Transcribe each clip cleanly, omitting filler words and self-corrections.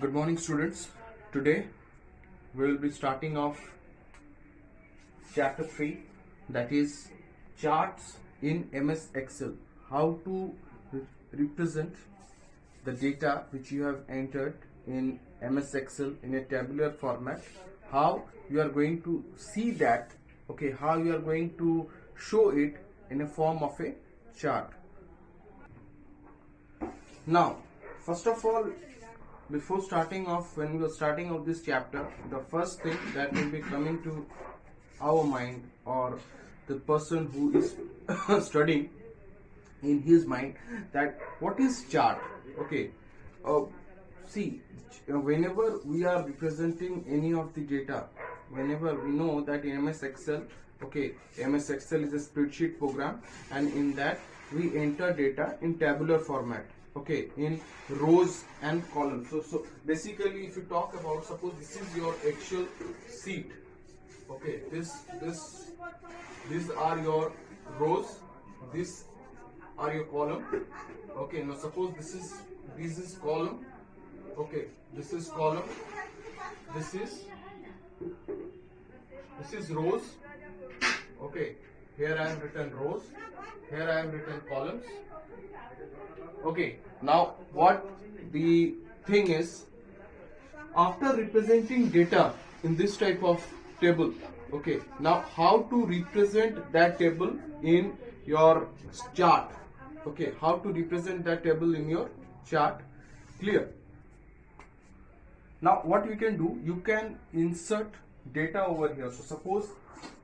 Good morning, students. Today we will be starting off chapter 3, that is charts in MS Excel. How to represent the data which you have entered in MS Excel in a tabular format. How you are going to see that, okay, how you are going to show it in a form of a chart. Now, first of all, before starting off, when we are starting off this chapter, the first thing that will be coming to our mind, or the person who is studying in his mind, that what is chart? Okay, uh, see, whenever we are representing any of the data, whenever we know that in MS Excel, okay, MS Excel is a spreadsheet program, and in that we enter data in tabular format, okay, in rows and columns. So basically, if you talk about, suppose this is your Excel sheet, okay, these are your rows, this are your column, okay. Now suppose this is column, okay, this is column, this is rows, okay. Here I have written rows, here I have written columns, okay. Now what the thing is, after representing data in this type of table, okay, now how to represent that table in your chart, okay, how to represent that table in your chart, clear? Now what you can do, you can insert data over here. So suppose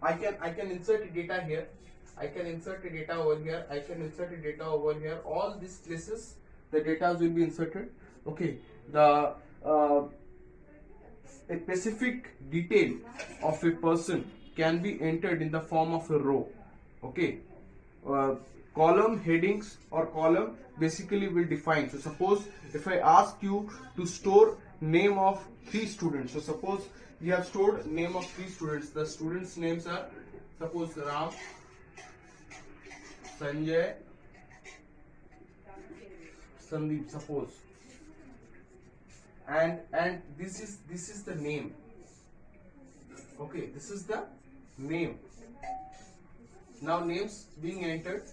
I can insert data here, I can insert data over here, I can insert data over here. All these places the data will be inserted, okay. The a specific detail of a person can be entered in the form of a row, okay. uh, Column headings or column basically will define. So suppose if I ask you to store name of 3 students, so suppose you have stored name of 3 students, the students names are, suppose Ram, Sanjay, Sandeep, suppose, and this is the name, okay, this is the name. Now names being entered,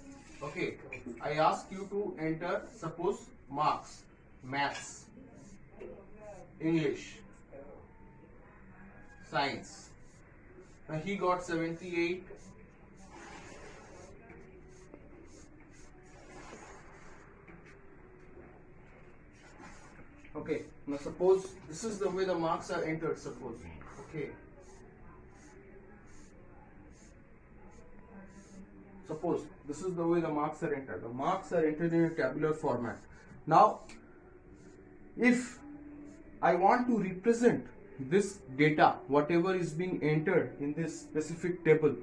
okay, I ask you to enter, suppose, marks, maths, English, science. Now he got 78, okay. Now suppose this is the way the marks are entered, suppose, okay. Suppose this is the way the marks are entered. The marks are entered in a tabular format. Now, if I want to represent this data, whatever is being entered in this specific table,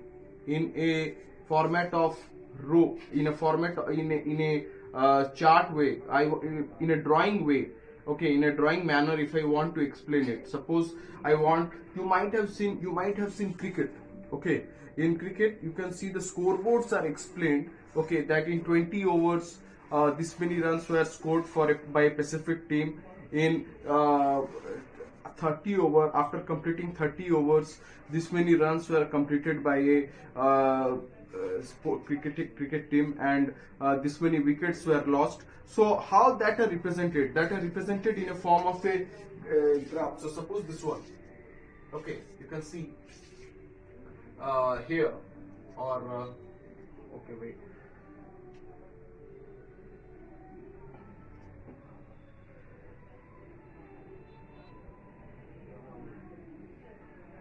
in a format of row, in a format, in a chart way, in a drawing way, okay, in a drawing manner, if I want to explain it, suppose I want, you might have seen cricket, okay. In cricket you can see the scoreboards are explained, okay, that in 20 overs this many runs were scored by a specific team. In 30 over, after completing 30 overs, this many runs were completed by a cricket team, and this many wickets were lost. So how that are represented? That are represented in a form of a graph. So suppose this one, okay, you can see here, or okay, wait,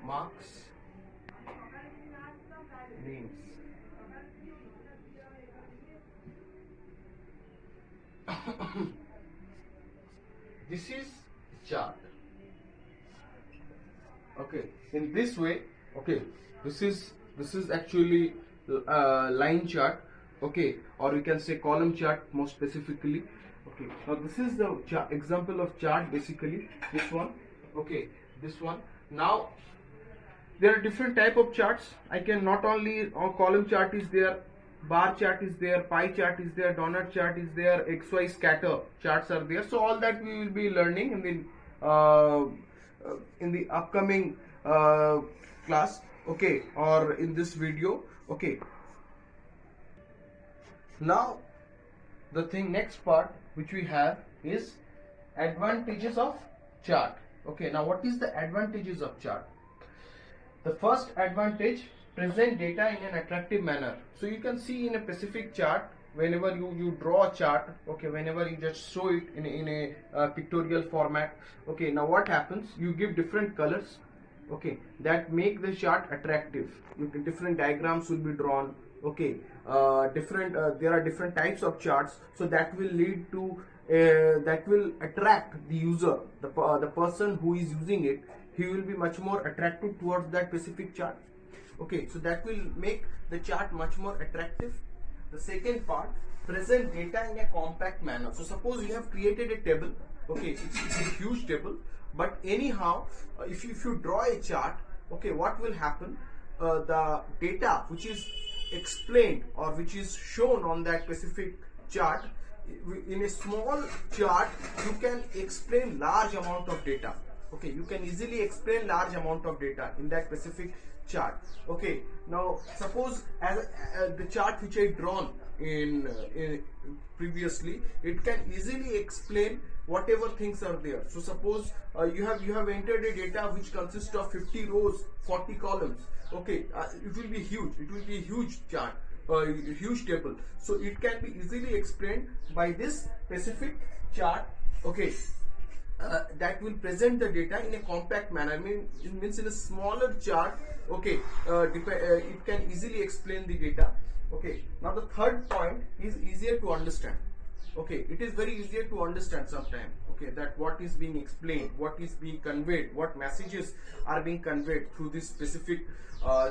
marks, names, this is chart, okay. In this way, okay, this is actually line chart, okay, or you can say column chart more specifically, okay. Now this is the example of chart, basically this one, okay, this one. Now there are different type of charts. I can not only column chart is there, bar chart is there, pie chart is there, donut chart is there, XY scatter charts are there. So all that we will be learning in the uh, in the upcoming class, okay, or in this video. Okay, now the thing next part which we have is advantages of chart. Okay, now what is the advantages of chart? The first advantage, present data in an attractive manner. So you can see in a specific chart, whenever you draw a chart, okay, whenever you just show it in a pictorial format, okay, now what happens, you give different colors, okay, that make the chart attractive. Different diagrams will be drawn, okay, there are different types of charts, so that will lead to that will attract the user, the person who is using it. He will be much more attracted towards that specific chart. Okay, so that will make the chart much more attractive. The second part, present data in a compact manner. So suppose you have created a table, okay, it's a huge table, but anyhow, if you draw a chart, okay, what will happen? The data which is explained or which is shown on that specific chart, in a small chart you can explain large amount of data. Okay, you can easily explain large amount of data in that specific chart. Okay, now suppose as the chart which I drawn in previously, it can easily explain whatever things are there. So suppose you have entered a data which consists of 50 rows, 40 columns. Okay, it will be huge, it will be a huge chart, huge table, so it can be easily explained by this specific chart. Okay, that will present the data in a compact manner. It means in a smaller chart. Okay, it can easily explain the data. Okay, now the third point is easier to understand. Okay, it is very easier to understand sometimes. Okay, that what is being explained, what is being conveyed, what messages are being conveyed through this specific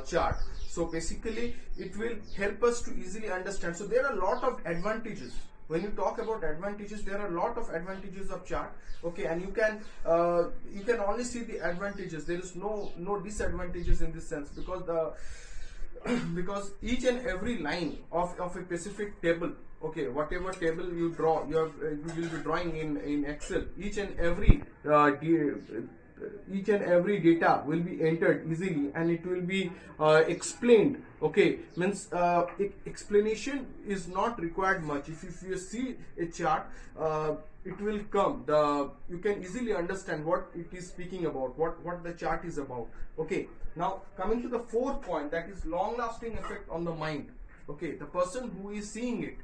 chart. So basically it will help us to easily understand. So there are a lot of advantages. When you talk about advantages, there are a lot of advantages of chart. Okay, and you can only see the advantages. There is no disadvantages in this sense, because the because each and every line of a specific table, okay, whatever table you draw, you will be drawing in Excel, each and every data will be entered easily, and it will be explained. Okay, means explanation is not required much. If you see a chart, it will come, you can easily understand what it is speaking about, what the chart is about. Okay, now coming to the fourth point, that is long lasting effect on the mind. Okay, the person who is seeing it.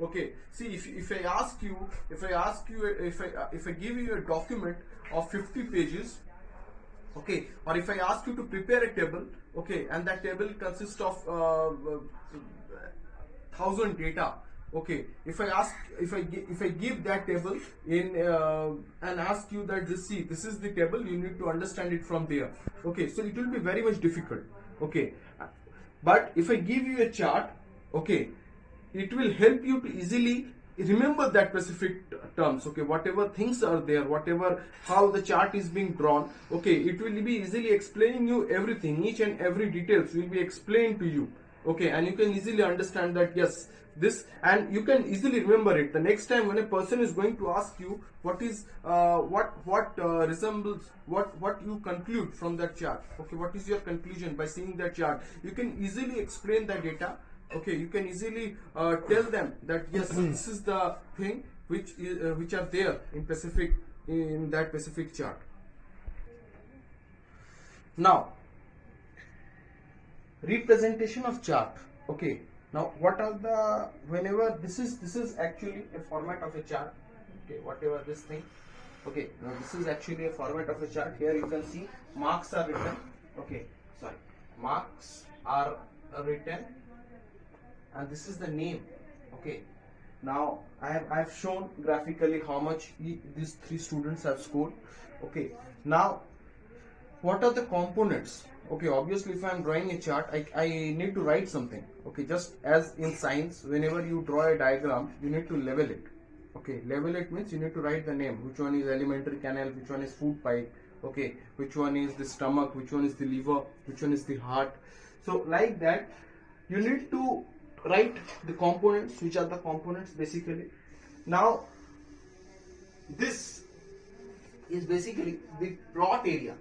Okay, see, if I give you a document of 50 pages, okay, or if I ask you to prepare a table, okay, and that table consists of 1,000 data. Okay, if I give that table in and ask you that this is the table, you need to understand it from there. Okay, so it will be very much difficult. Okay, but if I give you a chart, okay, it will help you to easily remember that specific terms. Okay, whatever things are there, whatever how the chart is being drawn, okay, it will be easily explaining you everything, each and every details will be explained to you. Okay, and you can easily understand that yes, this, and you can easily remember it. The next time when a person is going to ask you what is resembles what you conclude from that chart, okay, what is your conclusion by seeing that chart, you can easily explain the data. Okay, you can easily tell them that yes, this is the thing which are there in that specific chart. Now, representation of chart. Okay, now what are the, whenever this is actually a format of a chart. Okay, whatever this thing. Okay, now this is actually a format of a chart. Here you can see marks are written. Okay, sorry, marks are written, and this is the name. Okay, now I have shown graphically how much these three students have scored. Okay, now what are the components? Okay, obviously if I am drawing a chart, I need to write something. Okay, just as in science, whenever you draw a diagram, you need to level it. Okay, level it means you need to write the name, which one is alimentary canal, which one is food pipe, okay, which one is the stomach, which one is the liver, which one is the heart. So like that, you need to write the components, which are the components basically. Now this is basically the plot area.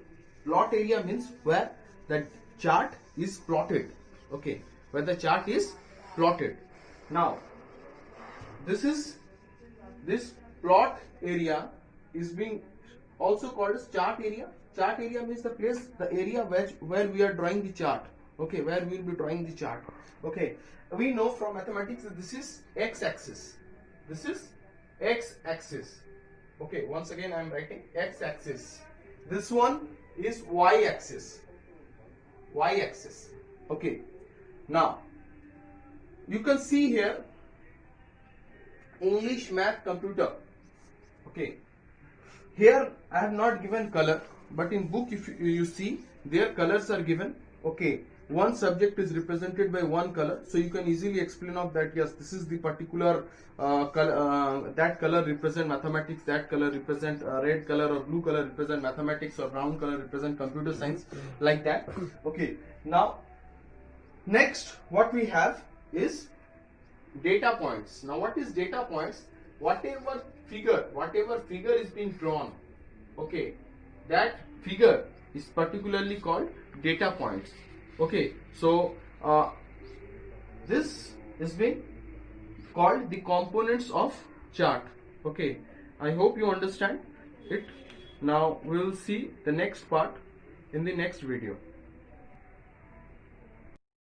Plot area means where the chart is plotted. Okay, where the chart is plotted. Now, this plot area is being also called as chart area. Chart area means the place, the area where we are drawing the chart. Okay, where we will be drawing the chart. Okay, we know from mathematics that this is x-axis. This is x-axis. Okay, once again I am writing x-axis. This one is y-axis. Y-axis. Okay. Now, you can see here English, math, computer. Okay. Here I have not given color, but in book if you see their colors are given. Okay. One subject is represented by one color, so you can easily explain of that. Yes, this is the particular color. That color represent mathematics. That color represent red color or blue color represent mathematics, or brown color represent computer science, like that. Okay. Now, next what we have is data points. Now, what is data points? Whatever figure is being drawn, okay, that figure is particularly called data points. Okay, so this is being called the components of chart. Okay, I hope you understand it. Now we will see the next part in the next video.